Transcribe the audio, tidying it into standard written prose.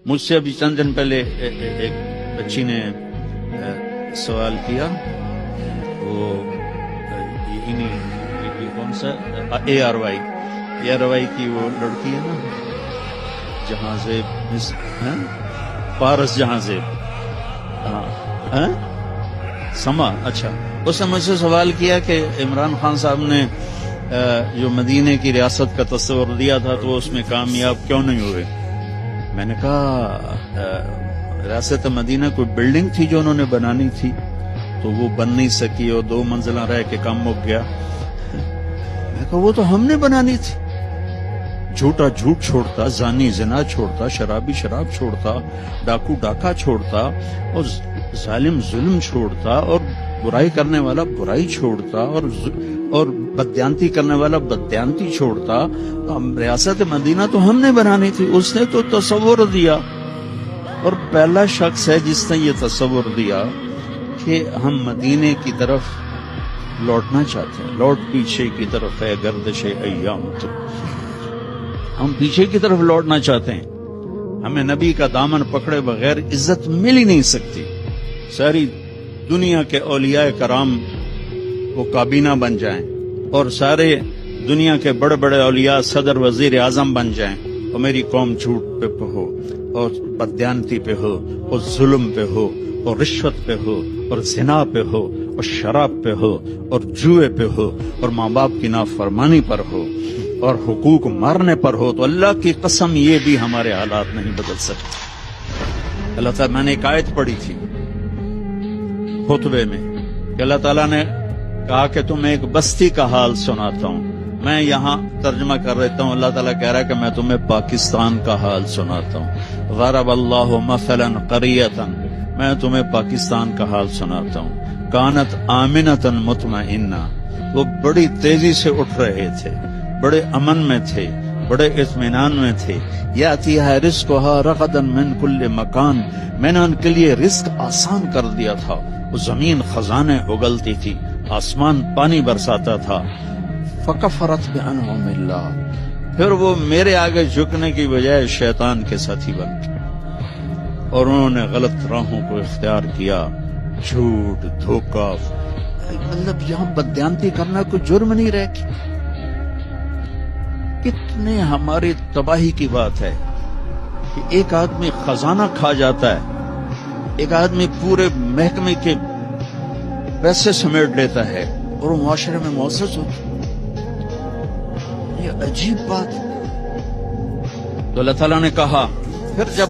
مجھ سے ابھی چند دن پہلے ایک بچی نے سوال کیا، وہ کون سا اے آر وائی کی وہ لڑکی ہے نا، جہاں زیب پارس جہاں زیب سما، اچھا اس نے مجھ سے سوال کیا کہ عمران خان صاحب نے جو مدینے کی ریاست کا تصور دیا تھا تو اس میں کامیاب کیوں نہیں ہوئے؟ میں نے کہا ریاست مدینہ کوئی بلڈنگ تھی جو انہوں نے بنانی تھی تو وہ بن نہیں سکی اور 2 منزلہ رہ کے کام مک گیا۔ میں کہا وہ تو ہم نے بنانی تھی، جھوٹا جھوٹ چھوڑتا، زانی زنا چھوڑتا، شرابی شراب چھوڑتا، ڈاکو ڈاکہ چھوڑتا، اور ظالم ظلم چھوڑتا، اور برائی کرنے والا برائی چھوڑتا، اور بددیانتی کرنے والا بددیانتی چھوڑتا۔ ریاست مدینہ تو ہم نے بنانی تھی، اس نے تو تصور دیا، اور پہلا شخص ہے جس نے یہ تصور دیا کہ ہم مدینے کی طرف لوٹنا چاہتے ہیں۔ لوٹ پیچھے کی طرف ہے گردش ایام، تو ہم پیچھے کی طرف لوٹنا چاہتے ہیں۔ ہمیں نبی کا دامن پکڑے بغیر عزت مل ہی نہیں سکتی۔ ساری دنیا کے اولیاء کرام وہ کابینہ بن جائیں، اور سارے دنیا کے بڑے بڑے اولیاء صدر وزیر اعظم بن جائیں، اور میری قوم جھوٹ پہ ہو، اور بددیانتی پہ ہو، اور ظلم پہ ہو، اور رشوت پہ ہو، اور زنا پہ ہو، اور شراب پہ ہو، اور جوئے پہ ہو، اور ماں باپ کی نافرمانی پر ہو، اور حقوق مارنے پر ہو، تو اللہ کی قسم یہ بھی ہمارے حالات نہیں بدل سکتے۔ اللہ تعالیٰ، میں نے ایک آیت پڑھی تھی خطبے میں کہ اللہ تعالیٰ نے کہا کہ تمہیں ایک بستی کا حال سناتا ہوں۔ میں یہاں ترجمہ کر دیتا ہوں، اللہ تعالیٰ کہہ رہا ہے کہ میں تمہیں پاکستان کا حال سناتا ہوں۔ ضرب اللہ مثلا قریۃ، میں تمہیں پاکستان کا حال سناتا ہوں۔ کانت آمنۃ مطمئنہ، وہ بڑی تیزی سے اٹھ رہے تھے، بڑے امن میں تھے، بڑے اطمینان میں تھے۔ یاتیھا رزقھا رغدا من کل مکان، میں نے ان کے لیے رزق آسان کر دیا تھا۔ وہ زمین خزانے اگلتی تھی، آسمان پانی برساتا تھا۔ فکفرت بانعم اللہ، پھر وہ میرے آگے جھکنے کی بجائے شیطان کے ساتھی بن گئے، اور انہوں نے غلط راہوں کو اختیار کیا، جھوٹ دھوکہ۔ مطلب یہاں بددیانتی کرنا کوئی جرم نہیں رہ گیا۔ کتنے ہماری تباہی کی بات ہے کہ ایک آدمی خزانہ کھا جاتا ہے، ایک آدمی پورے محکمے کے پیسے سمیٹ لیتا ہے، اور وہ معاشرے میں معزز ہوتا ہے۔ یہ عجیب بات ہے۔ تو اللہ تعالیٰ نے کہا پھر جب